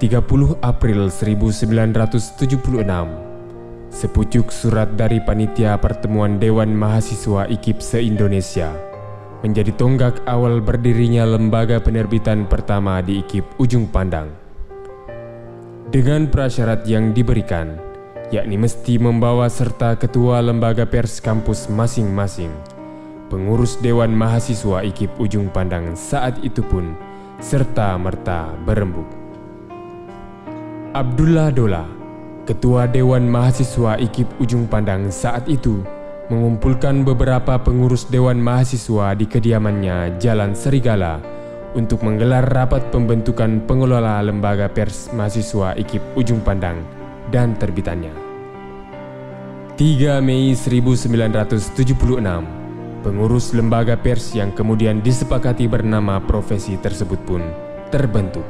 30 April 1976, sepucuk surat dari Panitia Pertemuan Dewan Mahasiswa IKIP se-Indonesia menjadi tonggak awal berdirinya lembaga penerbitan pertama di IKIP Ujung Pandang. Dengan prasyarat yang diberikan, yakni mesti membawa serta ketua lembaga pers kampus masing-masing, pengurus Dewan Mahasiswa IKIP Ujung Pandang saat itu pun serta-merta berembuk. Abdullah Dola, Ketua Dewan Mahasiswa IKIP Ujung Pandang saat itu, mengumpulkan beberapa pengurus Dewan Mahasiswa di kediamannya Jalan Serigala untuk menggelar rapat pembentukan pengelola lembaga pers mahasiswa IKIP Ujung Pandang dan terbitannya. 3 Mei 1976, pengurus lembaga pers yang kemudian disepakati bernama profesi tersebut pun terbentuk.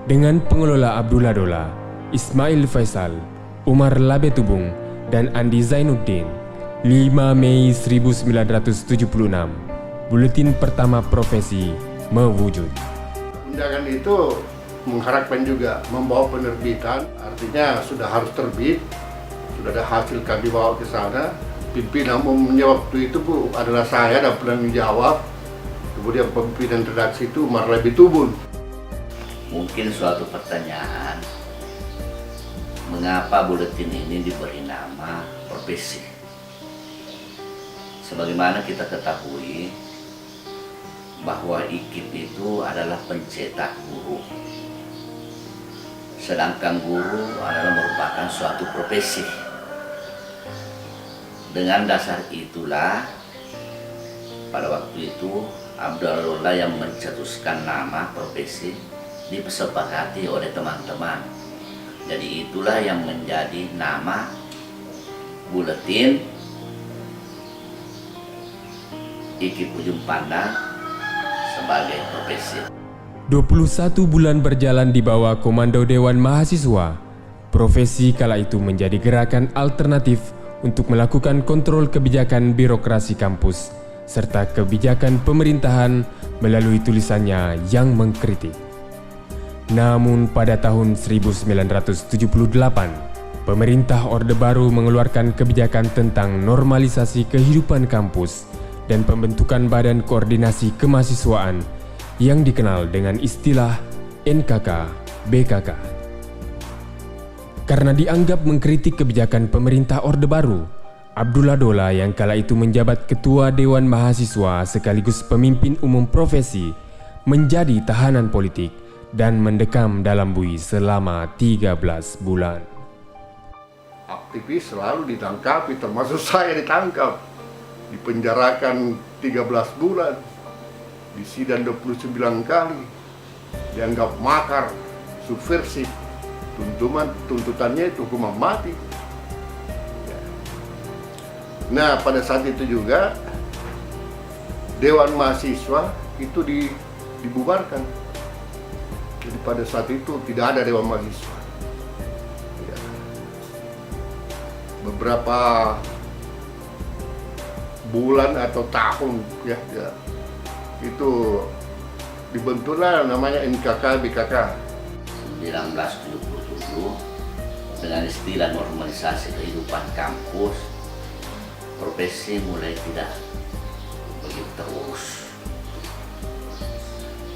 Dengan pengelola Abdullah Dola, Ismail Faisal, Umar Labetubung, dan Andi Zainuddin, 5 Mei 1976, buletin pertama profesi mewujud. Undangan itu mengharapkan juga membawa penerbitan, artinya sudah harus terbit, sudah ada hasil kami bawa ke sana. Pimpinan menjawab itu adalah saya dan penanggung jawab. Kemudian pimpinan redaksi itu Umar Labetubung. Mungkin suatu pertanyaan, mengapa buletin ini diberi nama profesi? Sebagaimana kita ketahui bahwa IKIP itu adalah pencetak guru, sedangkan guru adalah merupakan suatu profesi. Dengan dasar itulah pada waktu itu Abdullah yang mencetuskan nama profesi disepakati oleh teman-teman. Jadi itulah yang menjadi nama buletin IKIP Ujung Pandang sebagai profesi. 21 bulan berjalan di bawah komando Dewan Mahasiswa, profesi kala itu menjadi gerakan alternatif untuk melakukan kontrol kebijakan birokrasi kampus serta kebijakan pemerintahan melalui tulisannya yang mengkritik. Namun pada tahun 1978, pemerintah Orde Baru mengeluarkan kebijakan tentang normalisasi kehidupan kampus dan pembentukan Badan Koordinasi Kemahasiswaan yang dikenal dengan istilah NKK-BKK. Karena dianggap mengkritik kebijakan pemerintah Orde Baru, Abdullah Dola yang kala itu menjabat Ketua Dewan Mahasiswa sekaligus pemimpin umum profesi menjadi tahanan politik dan mendekam dalam bui selama 13 bulan. Aktivis selalu ditangkapi, termasuk saya ditangkap. Dipenjarakan 13 bulan, disidang 29 kali, dianggap makar, subversif, tuntutannya itu hukuman mati. Nah, pada saat itu juga Dewan Mahasiswa itu dibubarkan. Jadi pada saat itu tidak ada Dewan Mahasiswa. Beberapa bulan atau tahun itu dibentuklah namanya NKK-BKK. 1977 dengan istilah normalisasi kehidupan kampus, profesi mulai tidak begitu terurus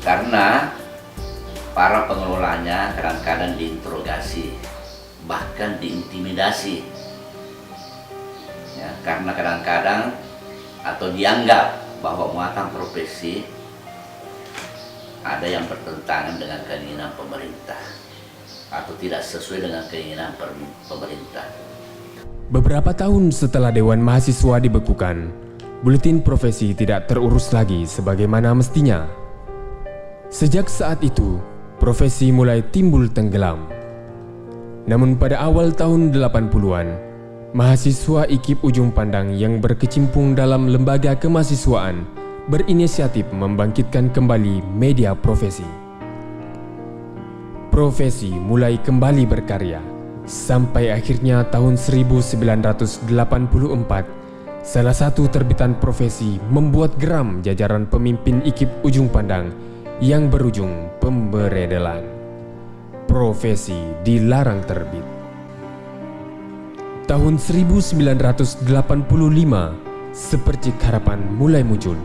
karena para pengelolanya kadang-kadang diinterogasi, bahkan diintimidasi ya, karena kadang-kadang atau dianggap bahwa muatan profesi ada yang bertentangan dengan keinginan pemerintah atau tidak sesuai dengan keinginan pemerintah. Beberapa tahun setelah Dewan Mahasiswa dibekukan, buletin profesi tidak terurus lagi sebagaimana mestinya. Sejak saat itu, profesi mulai timbul tenggelam. Namun pada awal tahun 80-an, mahasiswa IKIP Ujung Pandang yang berkecimpung dalam lembaga kemahasiswaan berinisiatif membangkitkan kembali media profesi. Profesi mulai kembali berkarya sampai akhirnya tahun 1984, salah satu terbitan profesi membuat geram jajaran pemimpin IKIP Ujung Pandang yang berujung pemberedelan. profesi dilarang terbit. Tahun 1985, sepercik harapan mulai muncul.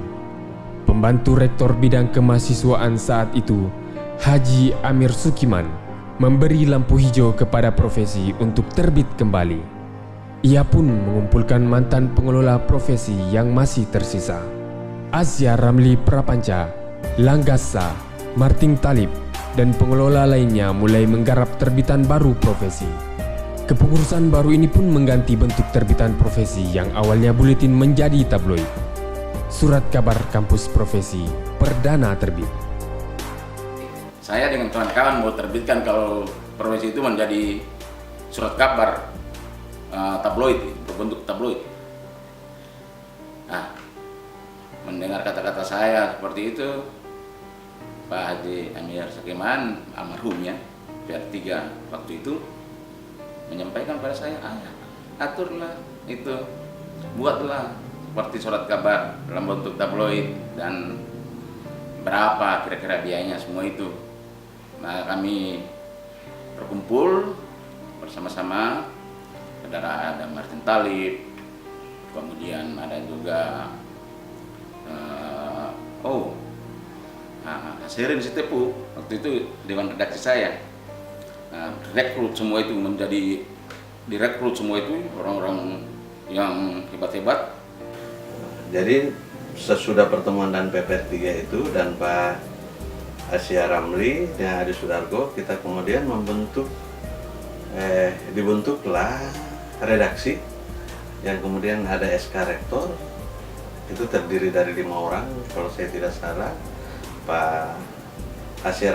Pembantu rektor bidang kemahasiswaan saat itu, Haji Amir Sukiman, memberi lampu hijau kepada profesi untuk terbit kembali. Ia pun mengumpulkan mantan pengelola profesi yang masih tersisa. Asia Ramli Prapanca, Langgasa, Martin Talib, dan pengelola lainnya mulai menggarap terbitan baru profesi. Kepengurusan baru ini pun mengganti bentuk terbitan profesi yang awalnya buletin menjadi tabloid. Surat kabar kampus profesi perdana terbit. Saya dengan kawan-kawan mau terbitkan kalau profesi itu menjadi surat kabar tabloid, berbentuk tabloid. Nah, mendengar kata-kata saya seperti itu, Pak Haji Amir Sukiman, almarhumnya, PR3 waktu itu, menyampaikan pada saya, aturlah itu, buatlah seperti surat kabar dalam bentuk tabloid dan berapa kira-kira biayanya semua itu. Nah, kami berkumpul bersama-sama, ada Martin Talib, kemudian ada juga Hasirin Sitepu, waktu itu dewan redaksi saya. Nah, direkrut semua itu orang-orang yang hebat-hebat. Jadi sesudah pertemuan dan PPR3 itu dan Pak Asia Ramli dan Adi Sudargo, kita kemudian dibentuklah redaksi yang kemudian ada SK Rektor, itu terdiri dari 5 orang kalau saya tidak salah. Pak Asia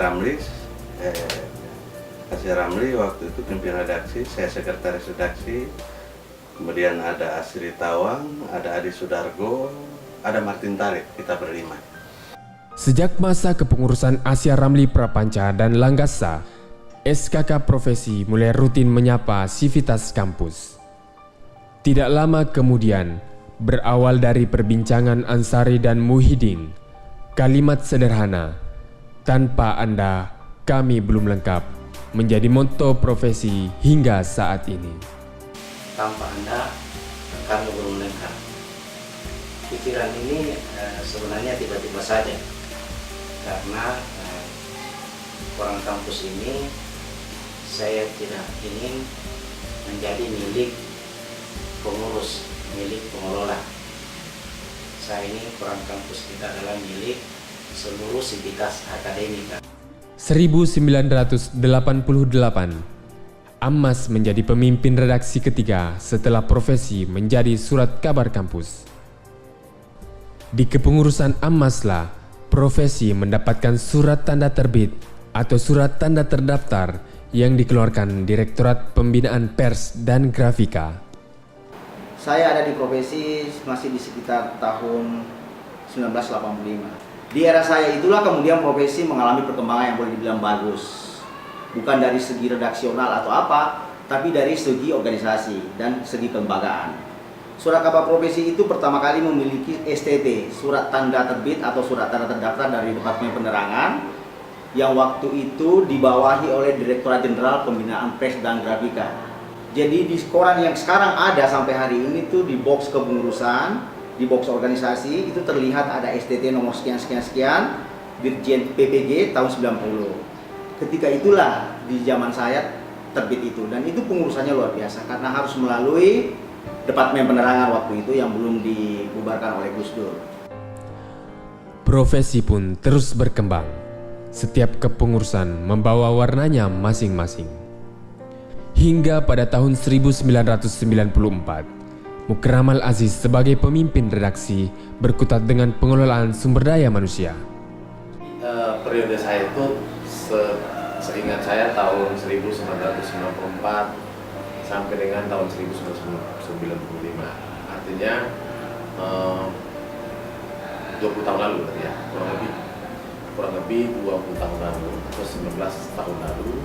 Ramli waktu itu pimpin redaksi, saya sekretaris redaksi. Kemudian ada Asri Tawang, ada Adi Sudargo, ada Martin Talib, kita berlima. Sejak masa kepengurusan Asia Ramli Prapanca dan Langgasa, SKK Profesi mulai rutin menyapa sivitas kampus. Tidak lama kemudian, berawal dari perbincangan Ansari dan Muhyiddin, kalimat sederhana, "Tanpa Anda, kami belum lengkap," menjadi motto profesi hingga saat ini. Tanpa Anda, kami belum lengkap. Pikiran ini sebenarnya tiba-tiba saja, karena orang kampus ini saya tidak ingin menjadi milik pengurus, milik pengelola. Saya ini orang kampus kita adalah milik seluruh sivitas akademika. 1988, Ammas menjadi pemimpin redaksi ketiga setelah profesi menjadi surat kabar kampus. Di kepengurusan Ammaslah, profesi mendapatkan surat tanda terbit atau surat tanda terdaftar yang dikeluarkan Direktorat Pembinaan Pers dan Grafika. Saya ada di profesi masih di sekitar tahun 1985. Di era saya itulah kemudian profesi mengalami perkembangan yang boleh dibilang bagus. Bukan dari segi redaksional atau apa, tapi dari segi organisasi dan segi kelembagaan. Surat kabar profesi itu pertama kali memiliki STT, surat tanda terbit atau surat tanda terdaftar dari Departemen Penerangan, yang waktu itu dibawahi oleh Direktorat Jenderal Pembinaan Pers dan Grafika. Jadi di koran yang sekarang ada sampai hari ini tuh di box kepengurusan, di box organisasi itu terlihat ada STT nomor sekian-sekian-sekian, Dirjen PPG tahun 90. Ketika itulah di zaman saya terbit itu, dan itu pengurusannya luar biasa karena harus melalui Departemen Penerangan waktu itu yang belum dibubarkan oleh Gus Dur. Profesi pun terus berkembang. Setiap kepengurusan membawa warnanya masing-masing. Hingga pada tahun 1994, Mukramal Aziz sebagai pemimpin redaksi berkutat dengan pengelolaan sumber daya manusia. Periode saya itu seingat saya tahun 1994 sampai dengan tahun 1995, artinya 20 tahun lalu ya, kurang lebih 20 tahun lalu atau 19 tahun lalu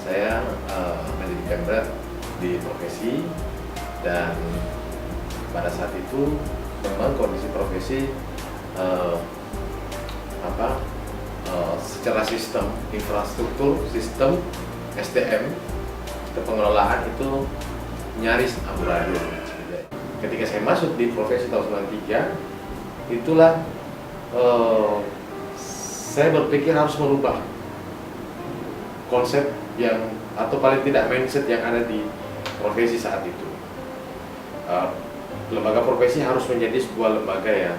saya menjadi pemret di profesi, dan pada saat itu memang kondisi profesi secara sistem infrastruktur, sistem SDM, pengelolaan itu nyaris amburadul. Ketika saya masuk di profesi tahun 93, itulah saya berpikir harus merubah konsep yang atau paling tidak mindset yang ada di profesi saat itu. Lembaga profesi harus menjadi sebuah lembaga yang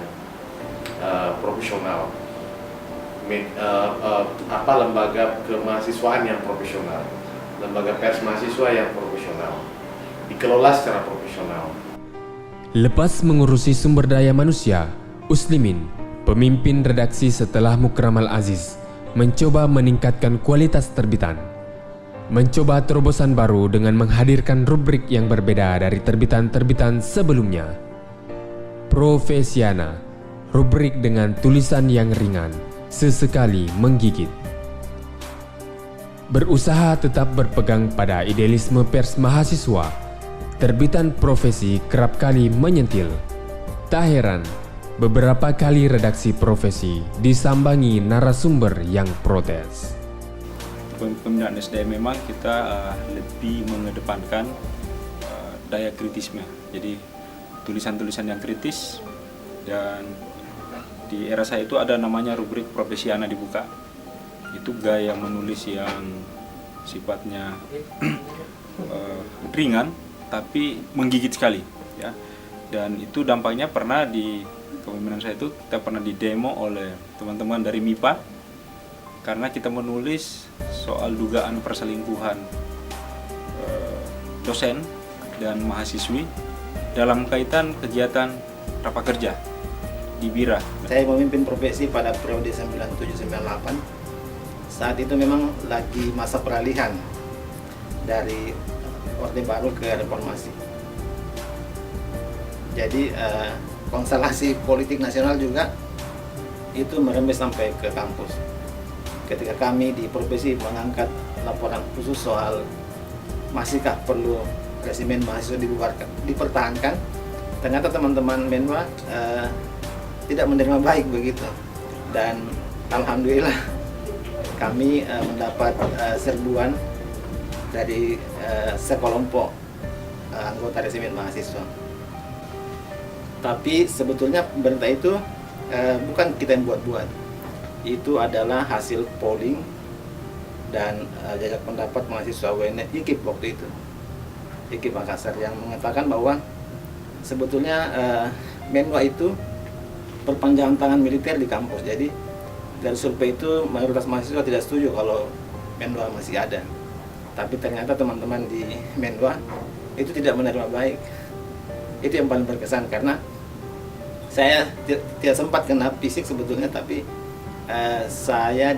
profesional, lembaga kemahasiswaan yang profesional, lembaga pers mahasiswa yang profesional, dikelola secara profesional. Lepas mengurusi sumber daya manusia, Uslimin, pemimpin redaksi setelah Mukramal Aziz, mencoba meningkatkan kualitas terbitan. Mencoba terobosan baru dengan menghadirkan rubrik yang berbeda dari terbitan-terbitan sebelumnya. Profesiana, rubrik dengan tulisan yang ringan, sesekali menggigit. Berusaha tetap berpegang pada idealisme pers mahasiswa, terbitan Profesi kerap kali menyentil. Tak heran, beberapa kali redaksi Profesi disambangi narasumber yang protes. Pembinaan SDM memang kita lebih mengedepankan daya kritisme. Jadi tulisan-tulisan yang kritis, dan di era saya itu ada namanya rubrik Profesiana dibuka. Itu gaya menulis yang sifatnya ringan tapi menggigit sekali, ya. Dan itu dampaknya pernah di kepemimpinan saya itu kita pernah didemo oleh teman-teman dari MIPA karena kita menulis soal dugaan perselingkuhan dosen dan mahasiswi dalam kaitan kegiatan prakerja di BIRA. Saya memimpin profesi pada periode 97-98. Saat itu memang lagi masa peralihan dari Orde Baru ke Reformasi. Jadi konstelasi politik nasional juga itu merembes sampai ke kampus. Ketika kami di profesi mengangkat laporan khusus soal masihkah perlu resimen mahasiswa dipertahankan, ternyata teman-teman Menwa tidak menerima baik begitu. Dan alhamdulillah kami mendapat serbuan dari sekelompok anggota resimen mahasiswa. Tapi sebetulnya berita itu bukan kita yang buat-buat. Itu adalah hasil polling dan jajak pendapat mahasiswa UNED IKIP waktu itu, IKIP Makassar, yang mengatakan bahwa sebetulnya Menwa itu perpanjangan tangan militer di kampus. Jadi dari survei itu mayoritas mahasiswa tidak setuju kalau Menwa masih ada. Tapi ternyata teman-teman di Menwa itu tidak menerima baik. Itu yang paling berkesan, karena saya tidak sempat kena fisik sebetulnya, tapi saya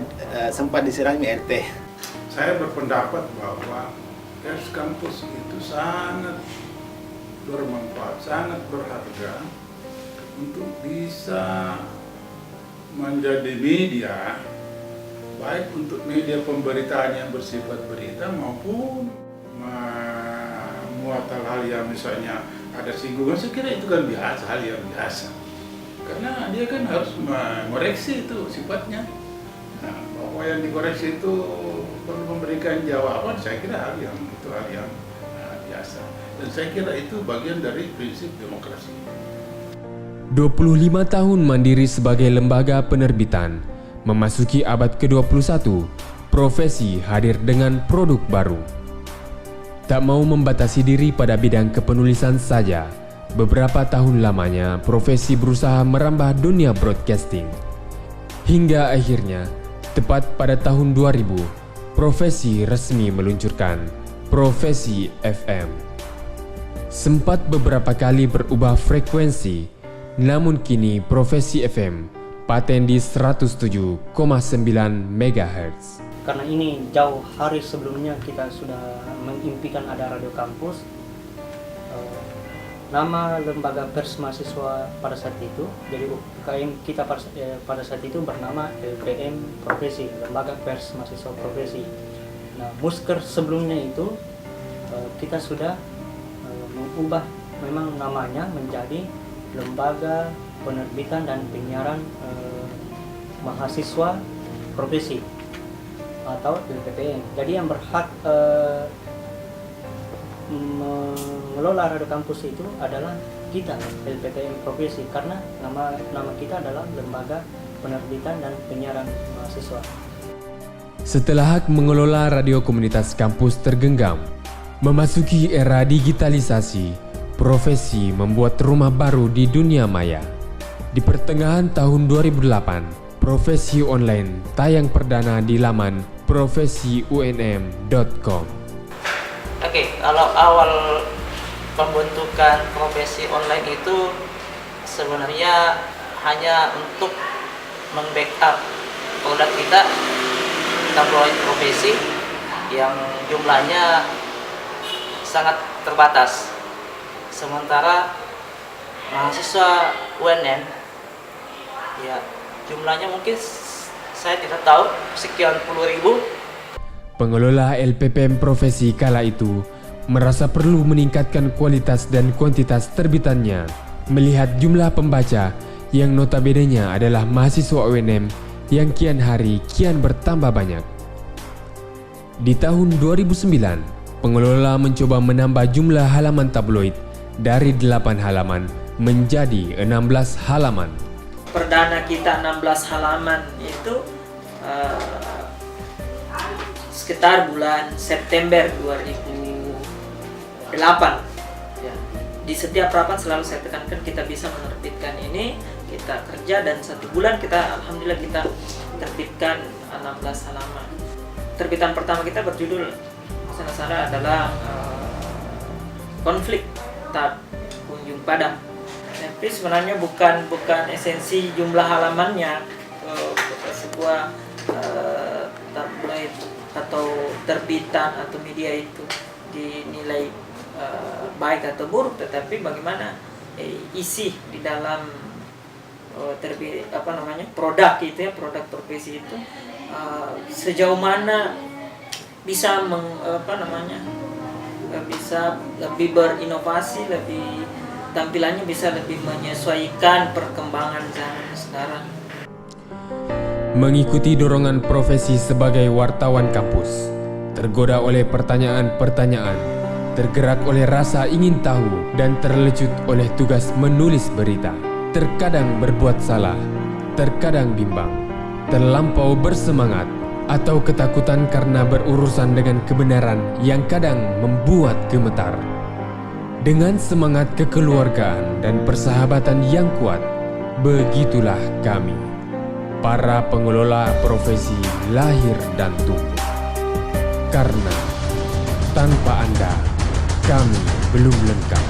sempat disirami RT. Saya berpendapat bahwa pers kampus itu sangat bermanfaat, sangat berharga untuk bisa menjadi media, baik untuk media pemberitaan yang bersifat berita maupun memuat hal-hal yang misalnya ada singgungan. Saya kira itu kan biasa, hal yang biasa. Karena dia kan harus mengoreksi itu sifatnya. Nah, bahwa yang dikoreksi itu perlu memberikan jawaban, saya kira hal yang biasa. Dan saya kira itu bagian dari prinsip demokrasi. 25 tahun mandiri sebagai lembaga penerbitan, memasuki abad ke-21, Profesi hadir dengan produk baru. Tak mau membatasi diri pada bidang kepenulisan saja, beberapa tahun lamanya Profesi berusaha merambah dunia broadcasting. Hingga akhirnya, tepat pada tahun 2000, Profesi resmi meluncurkan Profesi FM. Sempat beberapa kali berubah frekuensi, namun kini Profesi FM paten di 107,9 MHz. Karena ini jauh hari sebelumnya kita sudah mengimpikan ada radio kampus. Nama lembaga pers mahasiswa pada saat itu, jadi UKM kita pada saat itu bernama LPM Profesi, Lembaga Pers Mahasiswa Profesi. Nah, musker sebelumnya itu kita sudah mengubah memang namanya menjadi Lembaga Penerbitan dan Penyiaran Mahasiswa profesi atau LPPM. Jadi yang berhak mengelola radio kampus itu adalah kita, LPPM profesi, karena nama kita adalah Lembaga Penerbitan dan Penyiaran Mahasiswa. Setelah hak mengelola radio komunitas kampus tergenggam, memasuki era digitalisasi, profesi membuat rumah baru di dunia maya. Di pertengahan tahun 2008, Profesi Online tayang perdana di laman profesiunm.com. Oke, kalau awal pembentukan profesi online itu sebenarnya hanya untuk membackup produk kita, tabloid profesi yang jumlahnya sangat terbatas. Sementara mahasiswa UNM ya jumlahnya mungkin saya tidak tahu sekian puluh ribu. Pengelola LPPM profesi kala itu merasa perlu meningkatkan kualitas dan kuantitas terbitannya melihat jumlah pembaca yang notabene-nya adalah mahasiswa UNM yang kian hari kian bertambah banyak. Di tahun 2009, pengelola mencoba menambah jumlah halaman tabloid dari 8 halaman menjadi 16 halaman. Perdana kita 16 halaman itu sekitar bulan September 2008. Ya. Di setiap rapat selalu saya tekankan kita bisa menerbitkan ini, kita kerja dan 1 bulan kita alhamdulillah kita terbitkan 16 halaman. Terbitan pertama kita berjudul sana-sana adalah konflik kunjung padam. Tapi sebenarnya bukan esensi jumlah halamannya. Sebuah tabloid atau terbitan atau media itu dinilai baik atau buruk, tetapi bagaimana isi di dalam produk itu ya, produk profesi itu sejauh mana bisa bisa lebih berinovasi, tampilannya bisa lebih menyesuaikan perkembangan zaman sekarang. Mengikuti dorongan profesi sebagai wartawan kampus, tergoda oleh pertanyaan-pertanyaan, tergerak oleh rasa ingin tahu dan terlecut oleh tugas menulis berita. Terkadang berbuat salah, terkadang bimbang, terlampau bersemangat, atau ketakutan karena berurusan dengan kebenaran yang kadang membuat gemetar. Dengan semangat kekeluargaan dan persahabatan yang kuat, begitulah kami, para pengelola profesi lahir dan tumbuh. Karena tanpa Anda, kami belum lengkap.